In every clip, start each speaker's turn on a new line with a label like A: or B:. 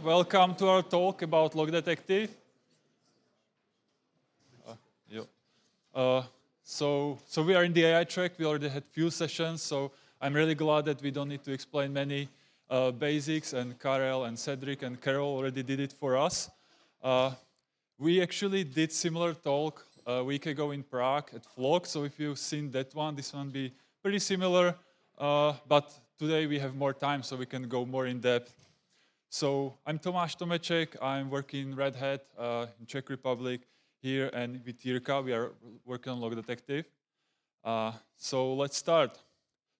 A: welcome to our talk about Log Detective. So we are in the AI track. We already had few sessions, so I'm really glad that we don't need to explain many basics, and Karel and Cedric and Carol already did it for us. We actually did similar talk a week ago in Prague at Vlog, so if you've seen that one, this one be pretty similar, but today we have more time, so we can go more in depth. So I'm Tomas Tomecek. I'm working in Red Hat in Czech Republic here, and with Jirka we are working on Log Detective. So let's start.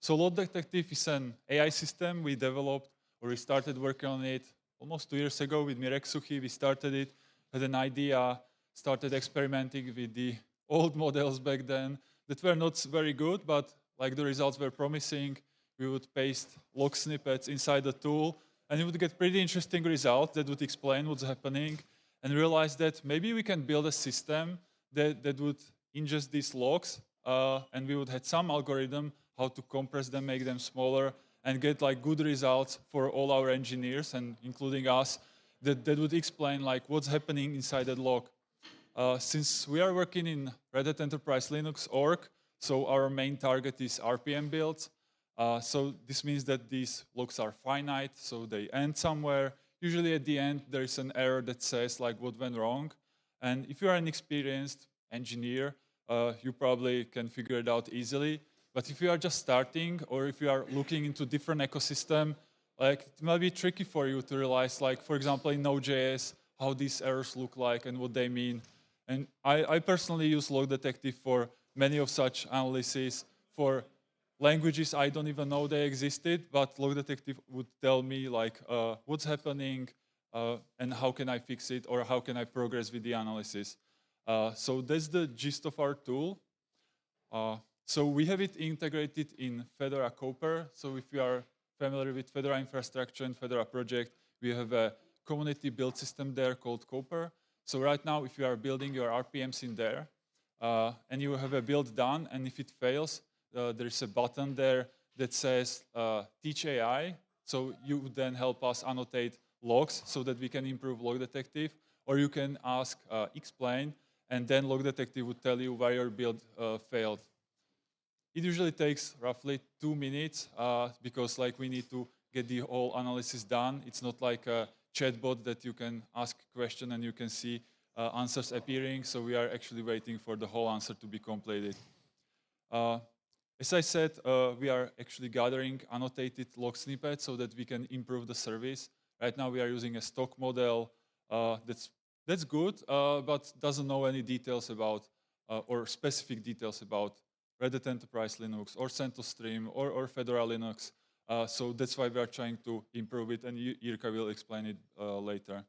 A: So Log Detective is an AI system we developed, or we started working on it almost 2 years ago with Mirek Suchy. We started it, had an idea, started experimenting with the old models back then that were not very good, but like the results were promising. We would paste log snippets inside the tool, and you would get pretty interesting results that would explain what's happening, and realize that maybe we can build a system that would ingest these logs, and we would have some algorithm how to compress them, make them smaller, and get like good results for all our engineers, and including us, that would explain like what's happening inside that log. Since we are working in Red Hat Enterprise Linux org, so our main target is RPM builds. So this means that these logs are finite, so they end somewhere. Usually at the end, there is an error that says like what went wrong. And if you are an experienced engineer, you probably can figure it out easily. But if you are just starting, or if you are looking into different ecosystem, like it might be tricky for you to realize, like for example in Node.js, how these errors look like and what they mean. And I personally use Log Detective for many of such analyses. For languages I don't even know they existed, but Log Detective would tell me like what's happening and how can I fix it, or how can I progress with the analysis. So that's the gist of our tool. So we have it integrated in Fedora Copr. So if you are familiar with Fedora infrastructure and Fedora project, we have a community build system there called Copr. So right now, if you are building your RPMs in there, and you have a build done, and if it fails, there is a button there that says Teach AI. So you would then help us annotate logs so that we can improve Log Detective, or you can ask explain, and then Log Detective would tell you why your build failed. It usually takes roughly 2 minutes because like we need to get the whole analysis done. It's not like a chatbot that you can ask a question and you can see answers appearing. So we are actually waiting for the whole answer to be completed. As I said, we are actually gathering annotated log snippets so that we can improve the service. Right now we are using a stock model that's good, but doesn't know any details about or specific details about Red Hat Enterprise Linux or CentOS or Fedora Linux. So that's why we are trying to improve it, and Jirka will explain it later.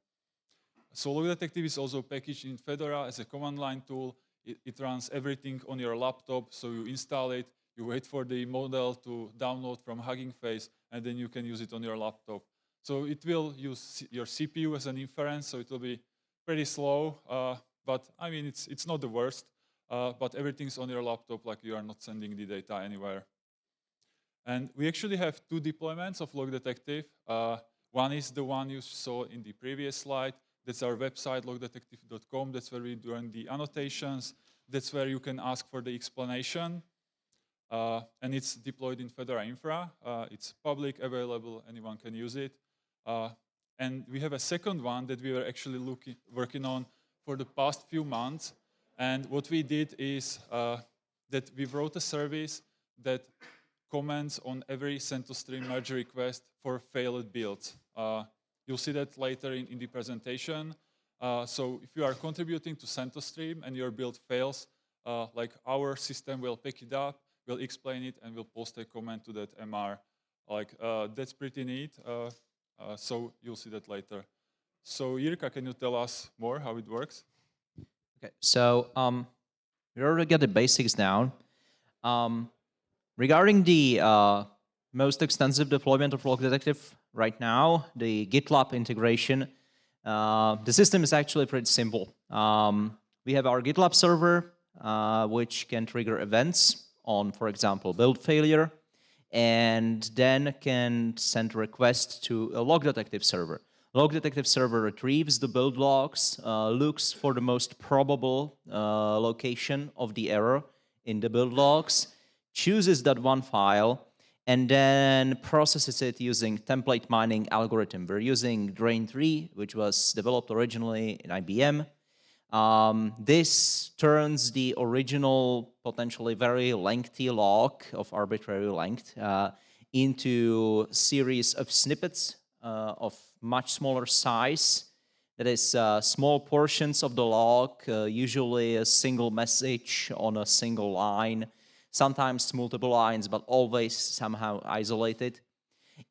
A: So Log Detective is also packaged in Fedora as a command line tool. It runs everything on your laptop, so you install it, you wait for the model to download from Hugging Face, and then you can use it on your laptop. So it will use your CPU as an inference, so it will be pretty slow, but I mean, it's not the worst. But everything's on your laptop, like you are not sending the data anywhere. And we actually have 2 deployments of Log Detective. One is the one you saw in the previous slide. That's our website, logdetective.com. That's where we're doing the annotations. That's where you can ask for the explanation. And it's deployed in Fedora Infra. It's public, available, anyone can use it. And we have a second one that we were actually working on for the past few months. And what we did is that we wrote a service that comments on every CentOS merge request for failed builds. You'll see that later in the presentation. So if you are contributing to CentOS and your build fails, like our system will pick it up, will explain it, and will post a comment to that MR. Like that's pretty neat. So you'll see that later. So Jirka, can you tell us more how it works?
B: Okay, so we already got the basics down. Regarding the most extensive deployment of Log Detective right now, the GitLab integration, the system is actually pretty simple. We have our GitLab server, which can trigger events on, for example, build failure, and then can send a request to a Log Detective server. Log detective server retrieves the build logs, looks for the most probable location of the error in the build logs, chooses that one file, and then processes it using template mining algorithm. We're using Drain3, which was developed originally in IBM. This turns the original, potentially very lengthy log of arbitrary length into a series of snippets of much smaller size. That is small portions of the log, usually a single message on a single line, sometimes multiple lines, but always somehow isolated.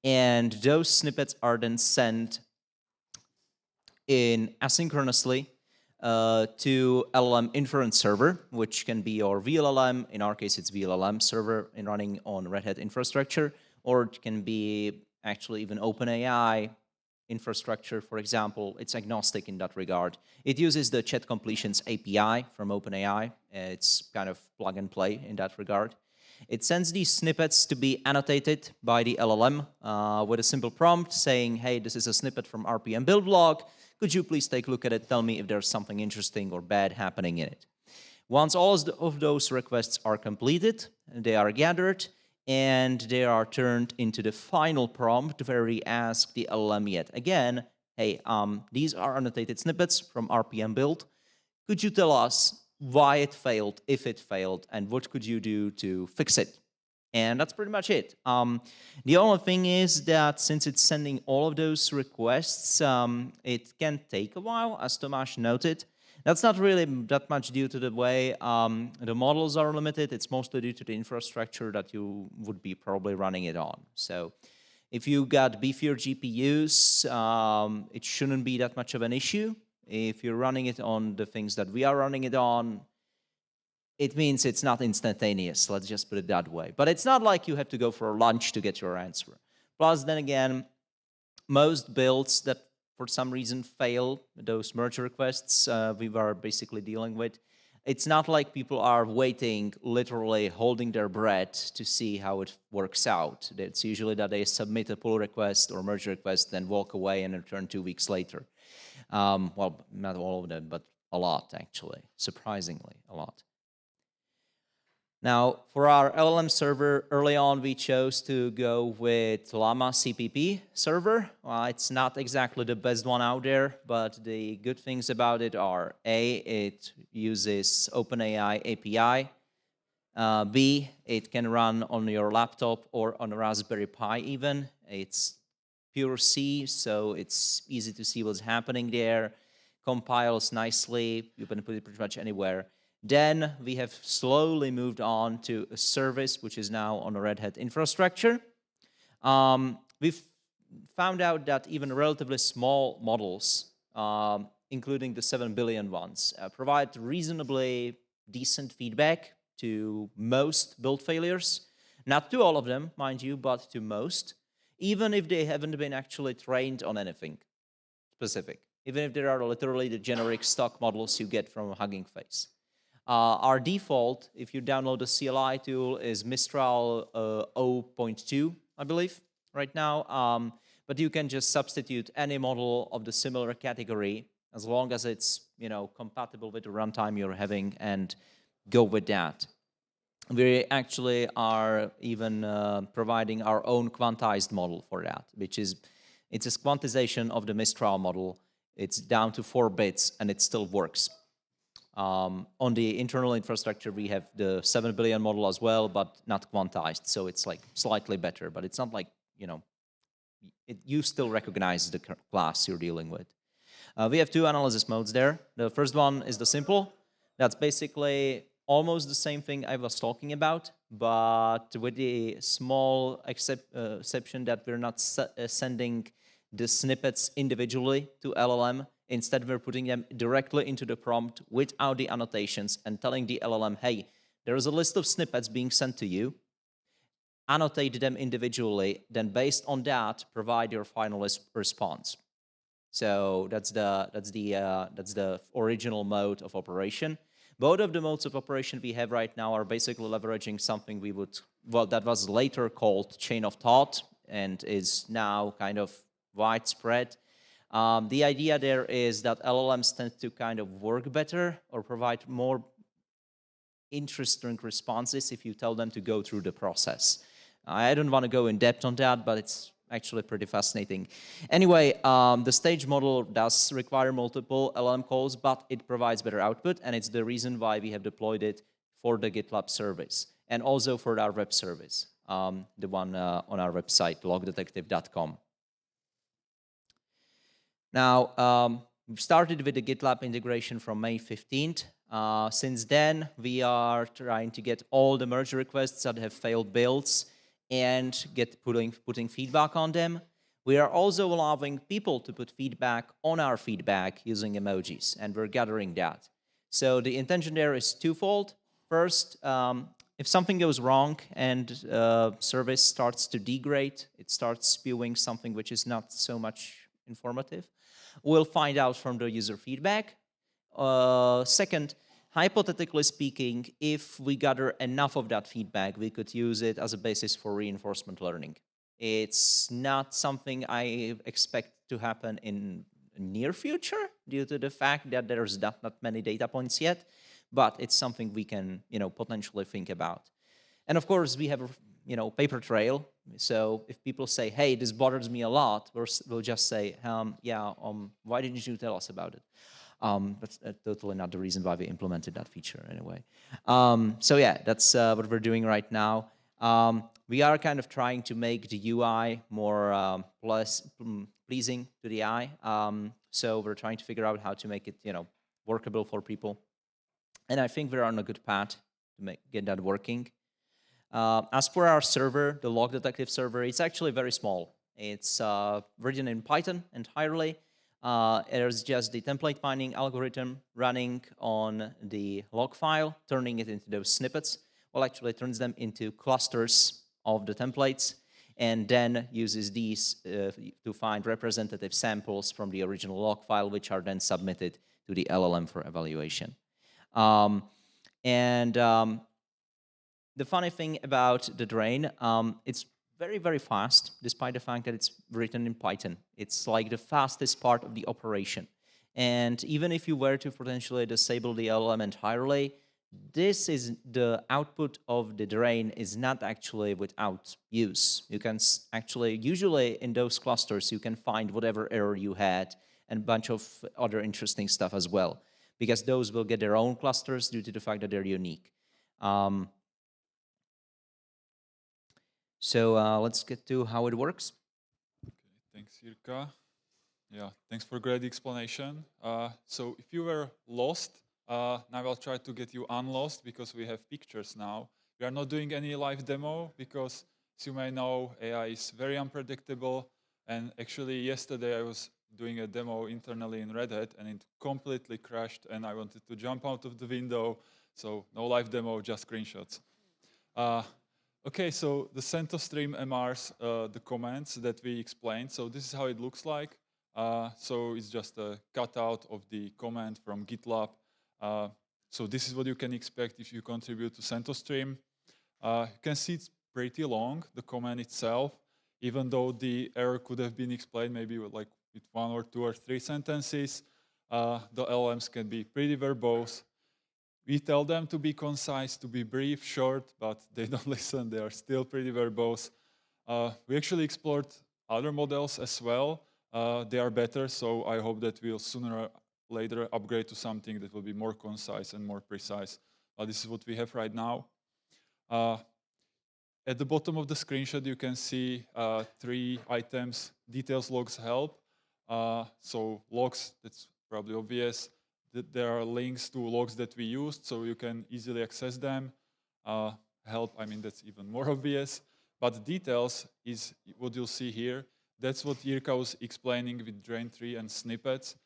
B: And those snippets are then sent in asynchronously to LLM inference server, which can be your VLLM. In our case, it's VLLM server running on Red Hat infrastructure, or it can be actually even OpenAI infrastructure, for example. It's agnostic in that regard. It uses the chat completions API from OpenAI. It's kind of plug and play in that regard. It sends these snippets to be annotated by the LLM with a simple prompt saying, hey, this is a snippet from RPM build log. Could you please take a look at it? Tell me if there's something interesting or bad happening in it. Once all of those requests are completed, they are gathered, and they are turned into the final prompt where we ask the LLM yet again, hey, these are annotated snippets from RPM build. Could you tell us why it failed, if it failed, and what could you do to fix it? And that's pretty much it. The only thing is that since it's sending all of those requests, it can take a while, as Tomas noted. That's not really that much due to the way the models are limited. It's mostly due to the infrastructure that you would be probably running it on. So if you got beefier GPUs, it shouldn't be that much of an issue. If you're running it on the things that we are running it on, it means it's not instantaneous, let's just put it that way. But it's not like you have to go for lunch to get your answer. Plus, then again, most builds that for some reason fail, those merge requests we were basically dealing with, it's not like people are waiting, literally holding their breath to see how it works out. It's usually that they submit a pull request or merge request, then walk away and return 2 weeks later. Well, not all of them, but a lot, actually, surprisingly a lot. Now, for our LLM server, early on we chose to go with Llama CPP server. Well, it's not exactly the best one out there, but the good things about it are A, it uses OpenAI API. B, it can run on your laptop or on a Raspberry Pi even. It's pure C, so it's easy to see what's happening there. Compiles nicely. You can put it pretty much anywhere. Then we have slowly moved on to a service which is now on a Red Hat infrastructure. We've found out that even relatively small models, including the 7 billion ones, provide reasonably decent feedback to most build failures. Not to all of them, mind you, but to most, even if they haven't been actually trained on anything specific, even if there are literally the generic stock models you get from Hugging Face. Our default, if you download the CLI tool, is Mistral 0.2, I believe, right now. But you can just substitute any model of the similar category as long as it's compatible with the runtime you're having and go with that. We actually are even providing our own quantized model for that, which is it's a quantization of the Mistral model. It's down to 4 bits and it still works. On the internal infrastructure, we have the 7 billion model as well, but not quantized. So it's like slightly better, but it's not like, you still recognize the class you're dealing with. We have 2 analysis modes there. The first one is the simple. That's basically almost the same thing I was talking about, but with the small exception that we're not sending the snippets individually to LLM. Instead, we're putting them directly into the prompt without the annotations and telling the LLM, hey, there's a list of snippets being sent to you. Annotate them individually, then based on that, provide your final response. So that's the original mode of operation. Both of the modes of operation we have right now are basically leveraging something that was later called chain of thought and is now kind of widespread. The idea there is that LLMs tend to kind of work better or provide more interesting responses if you tell them to go through the process. I don't want to go in depth on that, but it's actually pretty fascinating. Anyway, the stage model does require multiple LLM calls, but it provides better output, and it's the reason why we have deployed it for the GitLab service and also for our web service, the one on our website, logdetective.com. Now, we've started with the GitLab integration from May 15th. Since then, we are trying to get all the merge requests that have failed builds and putting feedback on them. We are also allowing people to put feedback on our feedback using emojis, and we're gathering that. So the intention there is twofold. First, if something goes wrong and service starts to degrade, it starts spewing something which is not so much informative, we'll find out from the user feedback. Second, hypothetically speaking, if we gather enough of that feedback, we could use it as a basis for reinforcement learning. It's not something I expect to happen in the near future due to the fact that there's not many data points yet, but it's something we can, potentially think about. And of course, we have a, paper trail. So if people say, hey, this bothers me a lot, we'll just say, why didn't you tell us about it? That's totally not the reason why we implemented that feature anyway. So yeah, that's what we're doing right now. We are kind of trying to make the UI more pleasing to the eye. So we're trying to figure out how to make it, workable for people. And I think we're on a good path to get that working. As for our server, the log detective server, it's actually very small. It's written in Python entirely. There's just the template mining algorithm running on the log file, turning it into those snippets. Well, actually, it turns them into clusters of the templates, and then uses these to find representative samples from the original log file, which are then submitted to the LLM for evaluation. The funny thing about the drain, it's very, very fast, despite the fact that it's written in Python. It's like the fastest part of the operation. And even if you were to potentially disable the LLM entirely, this is the output of the drain is not actually without use. You can actually, usually in those clusters, you can find whatever error you had and a bunch of other interesting stuff as well, because those will get their own clusters due to the fact that they're unique. So let's get to how it works.
A: Okay, thanks, Jirka. Yeah, thanks for a great explanation. So if you were lost, now I'll try to get you unlost because we have pictures now. We are not doing any live demo because, as you may know, AI is very unpredictable. And actually, yesterday I was doing a demo internally in Red Hat and it completely crashed and I wanted to jump out of the window. So no live demo, just screenshots. Okay, so the CentOS stream MRs, the commands that we explained. So this is how it looks like. So it's just a cutout of the command from GitLab. So this is what you can expect if you contribute to CentOS stream. You can see it's pretty long, the command itself, even though the error could have been explained maybe with like with 1 or 2 or 3 sentences. The LLMs can be pretty verbose. We tell them to be concise, to be brief, short, but they don't listen. They are still pretty verbose. We actually explored other models as well. They are better, so I hope that we'll sooner or later upgrade to something that will be more concise and more precise. This is what we have right now. At the bottom of the screenshot, you can see 3 items: details, logs, help. So logs, that's probably obvious. There are links to logs that we used, so you can easily access them. Help, I mean, that's even more obvious. But details is what you'll see here. That's what Jirka was explaining with Drain 3 and snippets.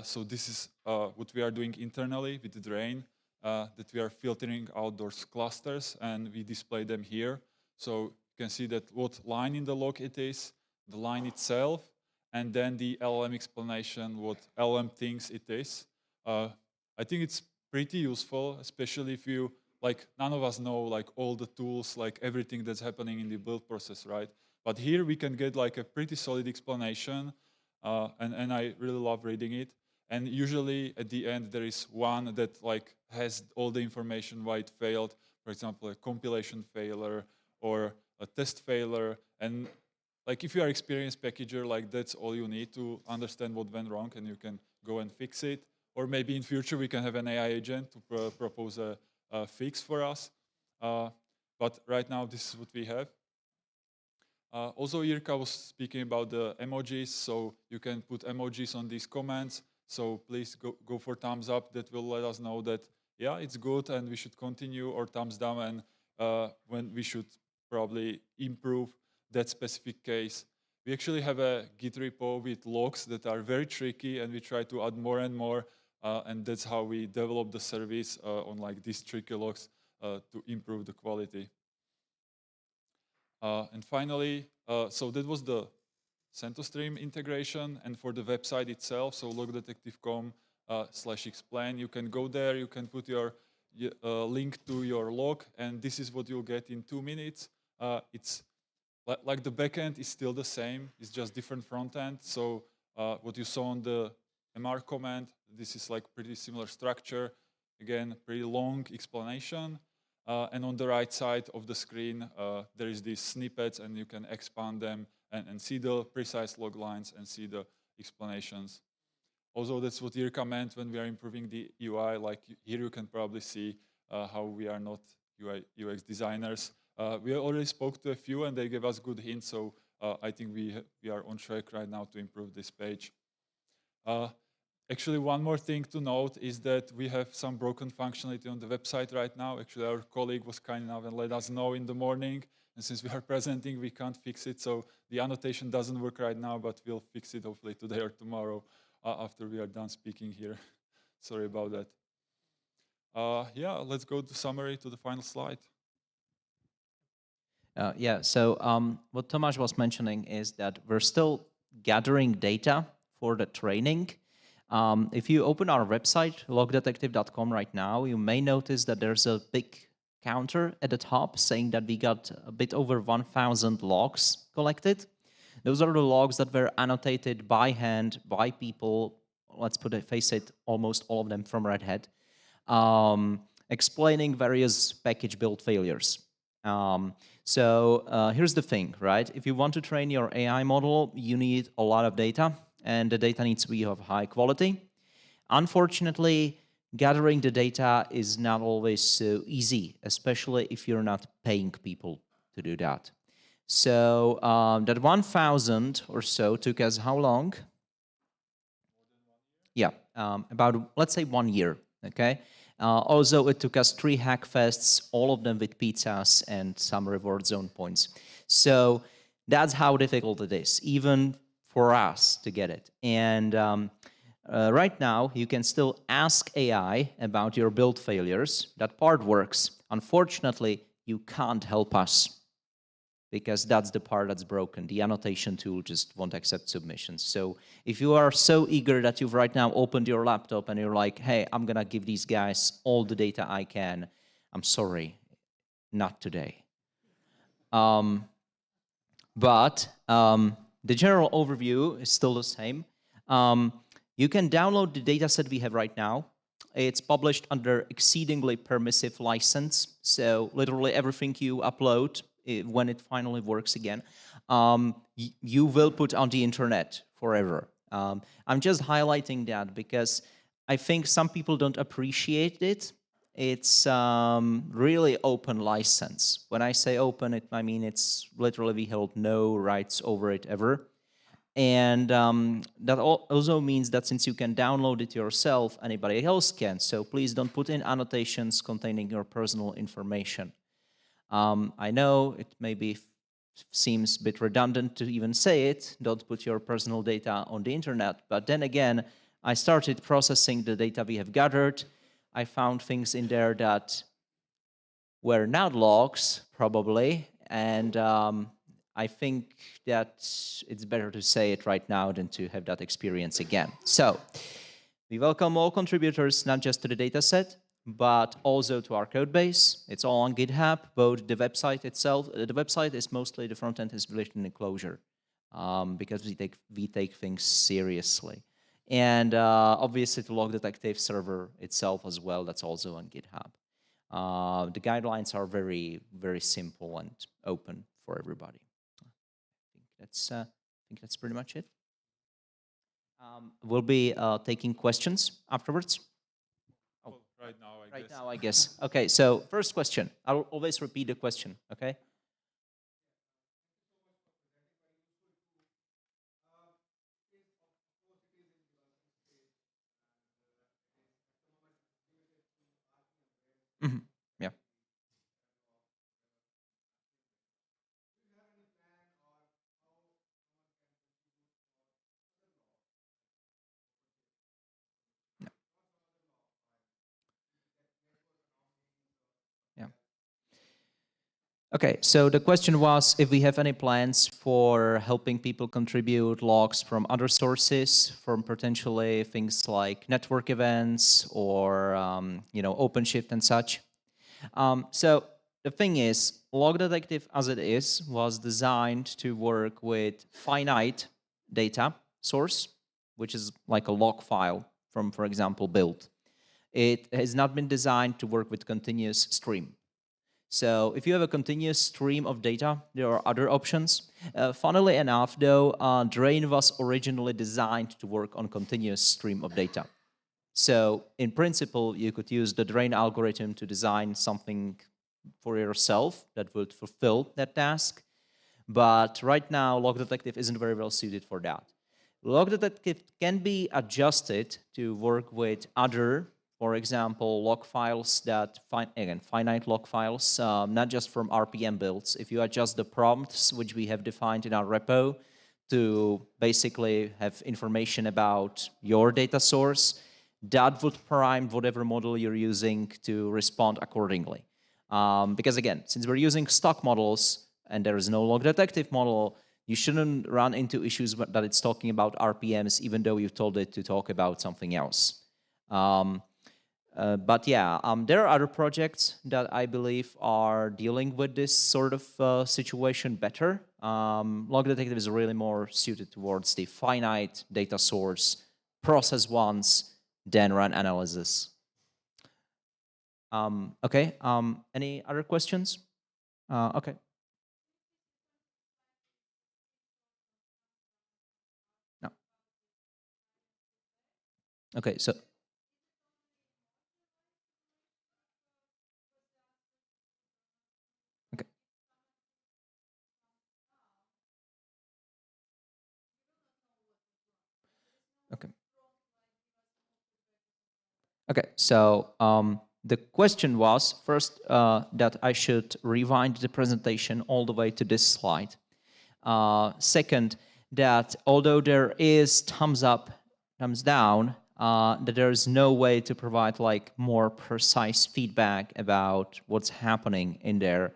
A: So this is what we are doing internally with the Drain, that we are filtering out those clusters, and we display them here. So you can see that what line in the log it is, the line itself, and then the LLM explanation, what LLM thinks it is. I think it's pretty useful, especially if you, like, none of us know like all the tools, like everything that's happening in the build process, right? But here we can get like a pretty solid explanation and I really love reading it. And usually at the end there is one that like has all the information why it failed. For example, a compilation failure or a test failure. And like if you are experienced packager, like that's all you need to understand what went wrong, and you can go and fix it. Or maybe in future we can have an AI agent to propose a fix for us. But right now this is what we have. Also, Jirka was speaking about the emojis, so you can put emojis on these comments. So please go for thumbs up. That will let us know that, yeah, it's good and we should continue, or thumbs down and when we should probably improve that specific case. We actually have a Git repo with logs that are very tricky, and we try to add more and more, and that's how we develop the service on like these tricky logs to improve the quality. And finally, so that was the CentOS integration, and for the website itself, so logdetective.com/explain, you can go there, you can put your link to your log, and this is what you'll get in 2 minutes. It's like the backend is still the same, it's just different front end. So what you saw on the MR command, this is like pretty similar structure. Again, pretty long explanation. And on the right side of the screen, there is these snippets, and you can expand them and see the precise log lines and see the explanations. Also, that's what Jirka meant when we are improving the UI. Like here you can probably see how we are not UI, UX designers. We already spoke to a few, and they gave us good hints, so I think we are on track right now to improve this page. Actually, one more thing to note is that we have some broken functionality on the website right now. Actually, our colleague was kind enough and let us know in the morning. And since we are presenting, we can't fix it. So the annotation doesn't work right now, but we'll fix it hopefully today or tomorrow after we are done speaking here. Sorry about that. Yeah, let's go to summary, to the final slide.
B: Yeah, so what Tomas was mentioning is that we're still gathering data for the training. If you open our website, logdetective.com right now, you may notice that there's a big counter at the top saying that we got a bit over 1,000 logs collected. Those are the logs that were annotated by hand by people, let's face it, almost all of them from Red Hat, explaining various package build failures. Here's the thing, right? If you want to train your AI model, you need a lot of data, and the data needs to be of high quality. Unfortunately, gathering the data is not always so easy, especially if you're not paying people to do that. So that 1,000 or so took us how long? Yeah, about, let's say, 1 year, okay? Also, it took us 3 hackfests, all of them with pizzas and some reward zone points. So that's how difficult it is, even for us to get it. And right now, you can still ask AI about your build failures. That part works. Unfortunately, you can't help us because that's the part that's broken. The annotation tool just won't accept submissions. So if you are so eager that you've right now opened your laptop and you're like, hey, I'm gonna give these guys all the data I can, I'm sorry, not today. But the general overview is still the same. You can download the dataset we have right now. It's published under exceedingly permissive license. So literally everything you upload, when it finally works again, you will put on the internet forever. I'm just highlighting that because I think some people don't appreciate it. It's really open license. When I say open, I mean it's literally we held no rights over it ever. And that also means that since you can download it yourself, anybody else can. So please don't put in annotations containing your personal information. I know it maybe seems a bit redundant to even say it, don't put your personal data on the internet, but then again, I started processing the data we have gathered. I found things in there that were not logs, probably, and I think that it's better to say it right now than to have that experience again. So, we welcome all contributors, not just to the dataset, but also to our code base. It's all on GitHub, both the website itself. The website is mostly, the front end is written in Clojure. because we take things seriously. And obviously the log detective server itself as well, that's also on GitHub. The guidelines are very, very simple and open for everybody. I think that's pretty much it. We'll be taking questions afterwards.
A: Oh, right now, I guess.
B: Right now, I guess. Okay, so first question. I'll always repeat the question, okay? Mm-hmm. Yeah. Yeah. Okay, so the question was if we have any plans for helping people contribute logs from other sources, from potentially things like network events or OpenShift and such. So the thing is, Log Detective as it is was designed to work with finite data source, which is like a log file from, for example, build. It has not been designed to work with continuous stream. So if you have a continuous stream of data, there are other options. Funnily enough, though, Drain was originally designed to work on continuous stream of data. So in principle, you could use the Drain algorithm to design something for yourself that would fulfill that task. But right now, Log Detective isn't very well suited for that. Log Detective can be adjusted to work with other, for example, log files that, again, finite log files, not just from RPM builds. If you adjust the prompts, which we have defined in our repo, to basically have information about your data source, that would prime whatever model you're using to respond accordingly. Because again, since we're using stock models and there is no log detective model, you shouldn't run into issues that it's talking about RPMs, even though you told it to talk about something else. But yeah, there are other projects that I believe are dealing with this sort of situation better. Log detective is really more suited towards the finite data source, process once, then run analysis. Okay, any other questions? Okay. No. Okay, so. Okay. Okay. Okay, so the question was first that I should rewind the presentation all the way to this slide. Second, that although there is thumbs up, thumbs down, that there is no way to provide like more precise feedback about what's happening in there.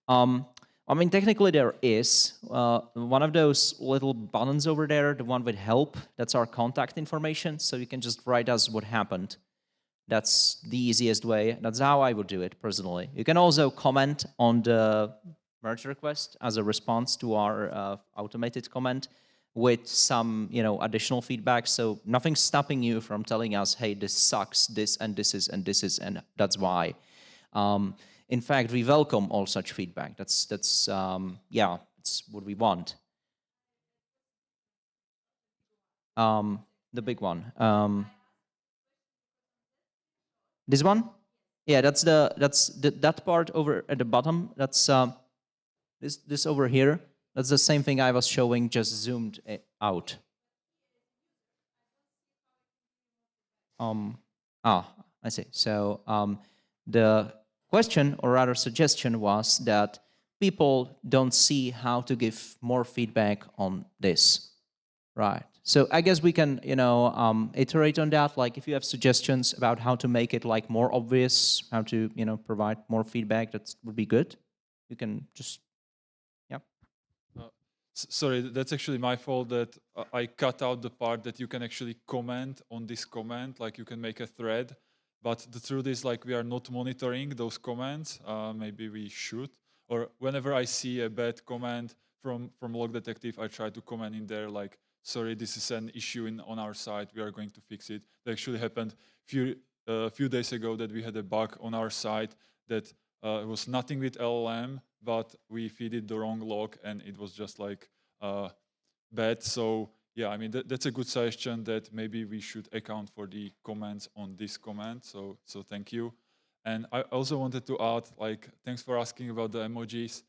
B: I mean, technically there is. One of those little buttons over there, the one with help, that's our contact information, so you can just write us what happened. That's the easiest way. That's how I would do it personally. You can also comment on the merge request as a response to our automated comment with some additional feedback. So nothing's stopping you from telling us, hey, this sucks, this and this is, and this is, and that's why. In fact, we welcome all such feedback. That's what we want. The big one. This one? Yeah, that part over at the bottom. That's this over here. That's the same thing I was showing, just zoomed out. I see. So the question, or rather suggestion, was that people don't see how to give more feedback on this, right? So I guess we can, iterate on that. Like if you have suggestions about how to make it like more obvious, how to, provide more feedback, that would be good. You can just, yeah.
A: Sorry, that's actually my fault that I cut out the part that you can actually comment on this comment, like you can make a thread. But the truth is, like, we are not monitoring those comments. Maybe we should. Or whenever I see a bad comment, from Log Detective, I tried to comment in there like, sorry, this is an issue on our side. We are going to fix it. That actually happened a few days ago that we had a bug on our side that it was nothing with LLM, but we feed it the wrong log and it was just like bad. So yeah, I mean, that's a good suggestion that maybe we should account for the comments on this command. So thank you. And I also wanted to add, like, thanks for asking about the emojis.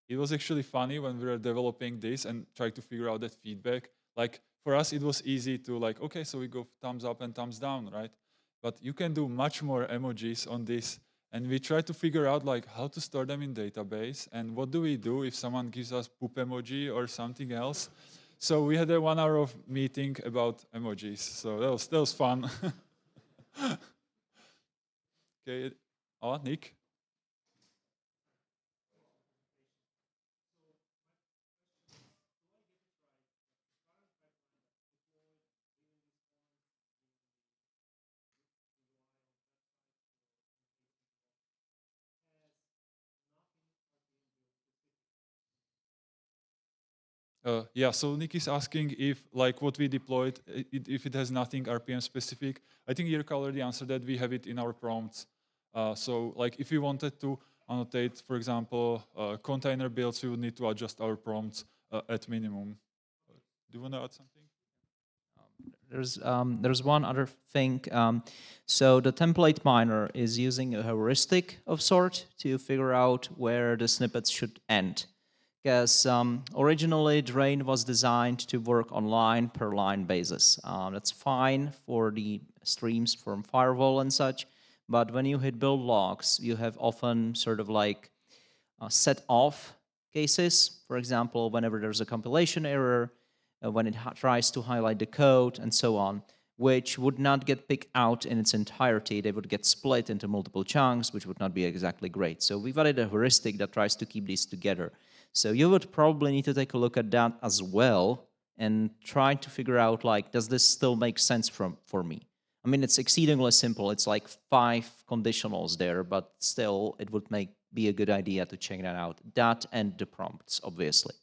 A: It was actually funny when we were developing this and trying to figure out that feedback. Like for us, it was easy to like, okay, so we go thumbs up and thumbs down, right? But you can do much more emojis on this. And we try to figure out like how to store them in database and what do we do if someone gives us poop emoji or something else. So we had a 1 hour of meeting about emojis. So that was fun. Okay, Nick. Yeah, so Nick is asking if, like, what we deployed, if it has nothing RPM specific. I think Jirka already answered that. We have it in our prompts. So, like, if we wanted to annotate, for example, container builds, we would need to adjust our prompts at minimum. Do you want to add something?
B: There's one other thing. So the template miner is using a heuristic of sort to figure out where the snippets should end. Because originally Drain was designed to work on line per line basis. That's fine for the streams from firewall and such, but when you hit build logs, you have often sort of like set off cases. For example, whenever there's a compilation error, when it tries to highlight the code and so on, which would not get picked out in its entirety. They would get split into multiple chunks, which would not be exactly great. So we've added a heuristic that tries to keep these together. So you would probably need to take a look at that as well and try to figure out, like, does this still make sense for me? I mean, it's exceedingly simple. It's like 5 conditionals there, but still it would be a good idea to check that out. That and the prompts, obviously.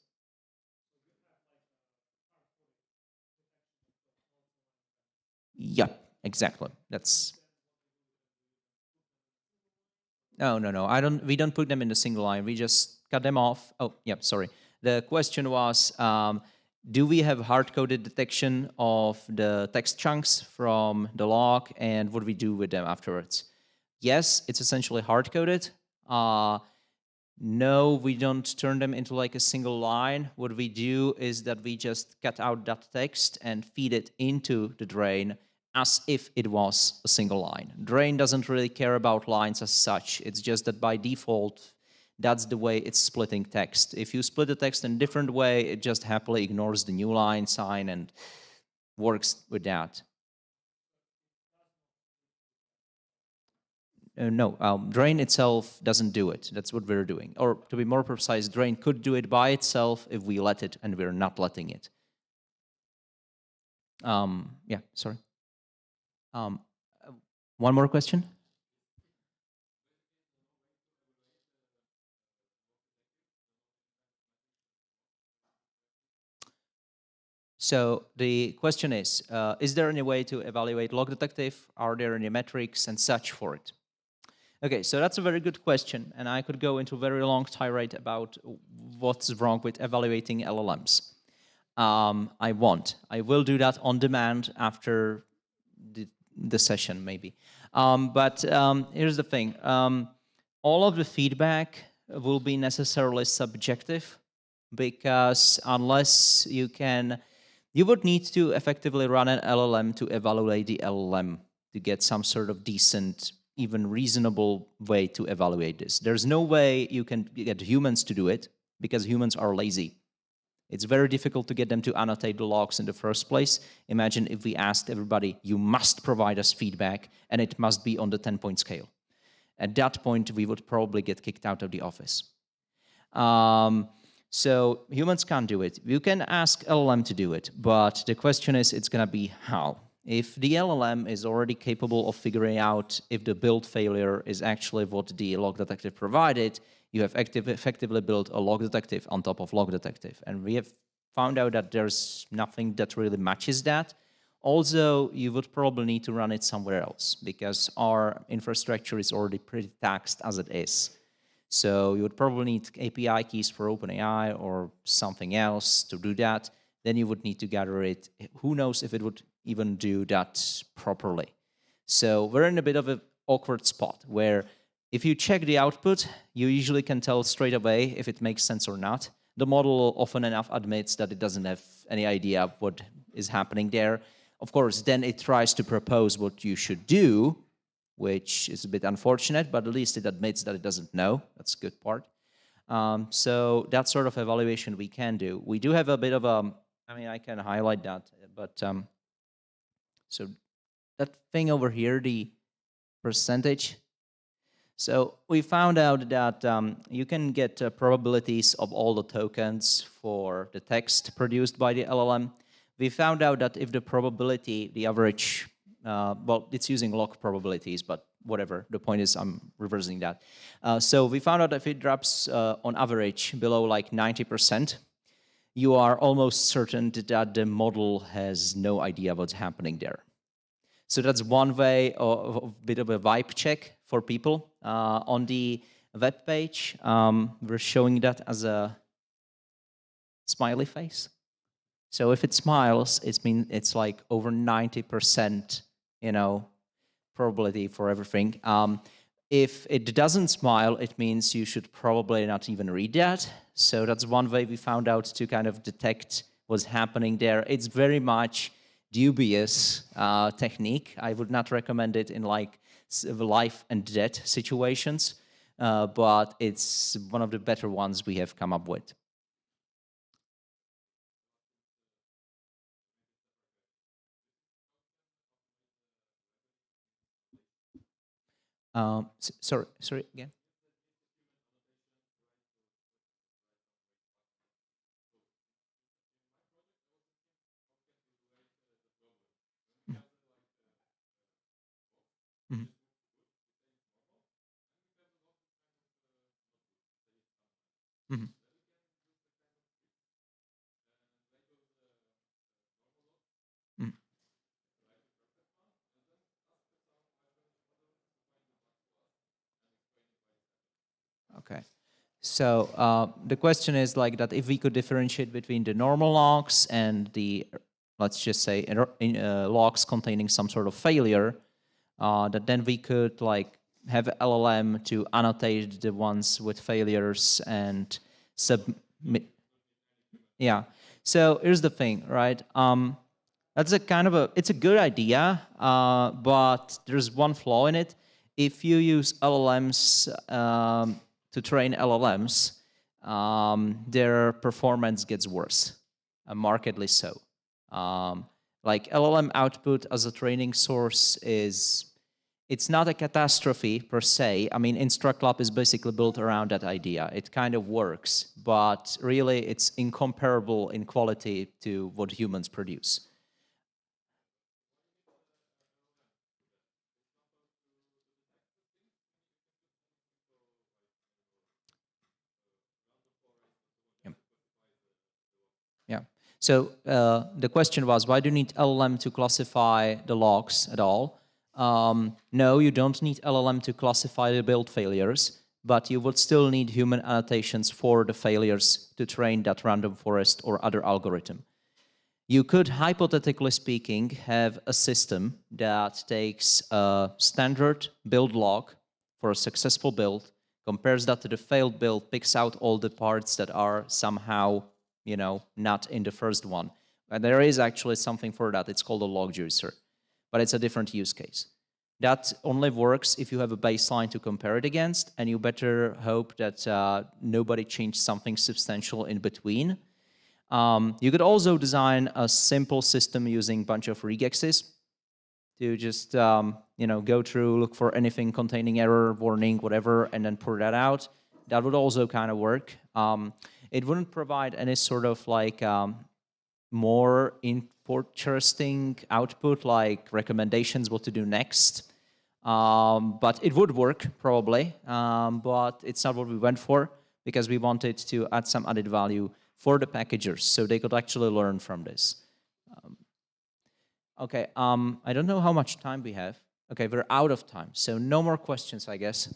B: Yeah, exactly. That's... No. We don't put them in a single line. We just cut them off. Oh, yeah, sorry. The question was, do we have hard-coded detection of the text chunks from the log, and what do we do with them afterwards? Yes, it's essentially hard-coded. No, we don't turn them into like a single line. What we do is that we just cut out that text and feed it into the Drain as if it was a single line. Drain doesn't really care about lines as such. It's just that by default, that's the way it's splitting text. If you split the text in a different way, it just happily ignores the new line sign and works with that. No, Drain itself doesn't do it. That's what we're doing. Or to be more precise, Drain could do it by itself if we let it, and we're not letting it. Yeah, sorry. One more question? So the question is there any way to evaluate log detective? Are there any metrics and such for it? Okay, so that's a very good question, and I could go into a very long tirade about what's wrong with evaluating LLMs. I won't. I will do that on demand after the session, maybe. But here's the thing. All of the feedback will be necessarily subjective, because unless you would need to effectively run an LLM to evaluate the LLM to get some sort of decent, even reasonable way to evaluate this. There's no way you can get humans to do it, because humans are lazy. It's very difficult to get them to annotate the logs in the first place. Imagine if we asked everybody, you must provide us feedback, and it must be on the 10-point scale. At that point, we would probably get kicked out of the office. So humans can't do it. You can ask LLM to do it, but the question is, it's going to be how. If the LLM is already capable of figuring out if the build failure is actually what the log detective provided, you have effectively built a log detective on top of log detective. And we have found out that there's nothing that really matches that. Also, you would probably need to run it somewhere else because our infrastructure is already pretty taxed as it is. So you would probably need API keys for OpenAI or something else to do that. Then you would need to gather it. Who knows if it would even do that properly. So we're in a bit of an awkward spot where if you check the output, you usually can tell straight away if it makes sense or not. The model often enough admits that it doesn't have any idea of what is happening there. Of course, then it tries to propose what you should do, which is a bit unfortunate, but at least it admits that it doesn't know. That's a good part. So that sort of evaluation we can do. We do have a bit of a, I mean, I can highlight that, but so that thing over here, the percentage. So we found out that you can get probabilities of all the tokens for the text produced by the LLM. We found out that if the probability, the average, well, it's using log probabilities, but whatever. The point is I'm reversing that. So we found out if it drops on average below like 90%, you are almost certain that the model has no idea what's happening there. So that's one way of a bit of a vibe check for people. On the web page, we're showing that as a smiley face. So if it smiles, it's like over 90%, probability for everything. If it doesn't smile, it means you should probably not even read that. So that's one way we found out to kind of detect what's happening there. It's very much dubious technique. I would not recommend it in like life and death situations, but it's one of the better ones we have come up with. Sorry again. Mm-hmm. Mm-hmm. Mm-hmm. Okay. So the question is like that if we could differentiate between the normal logs and the, let's just say, logs containing some sort of failure, that then we could like have LLM to annotate the ones with failures and submit. Yeah. So here's the thing, right? That's a kind of it's a good idea, but there's one flaw in it. If you use LLMs to train LLMs, their performance gets worse, markedly so. Like LLM output as a training source it's not a catastrophe per se. I mean, InstructLab is basically built around that idea. It kind of works, but really it's incomparable in quality to what humans produce. Yeah. So the question was, why do you need LLM to classify the logs at all? No, you don't need LLM to classify the build failures, but you would still need human annotations for the failures to train that random forest or other algorithm. You could, hypothetically speaking, have a system that takes a standard build log for a successful build, compares that to the failed build, picks out all the parts that are somehow, not in the first one. And there is actually something for that. It's called a log juicer, but it's a different use case. That only works if you have a baseline to compare it against, and you better hope that nobody changed something substantial in between. You could also design a simple system using a bunch of regexes to just go through, look for anything containing error, warning, whatever, and then pour that out. That would also kind of work. It wouldn't provide any sort of like more interesting output, like recommendations what to do next. But it would work probably, but it's not what we went for because we wanted to add some added value for the packagers so they could actually learn from this. Okay, I don't know how much time we have. Okay, we're out of time, so no more questions, I guess.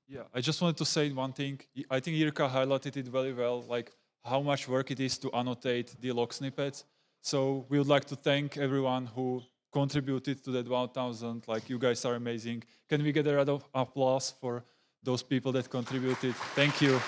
A: Yeah, I just wanted to say one thing. I think Jirka highlighted it very well, like how much work it is to annotate the log snippets. So we would like to thank everyone who contributed to that 1,000. Like, you guys are amazing. Can we get a round of applause for those people that contributed? Thank you.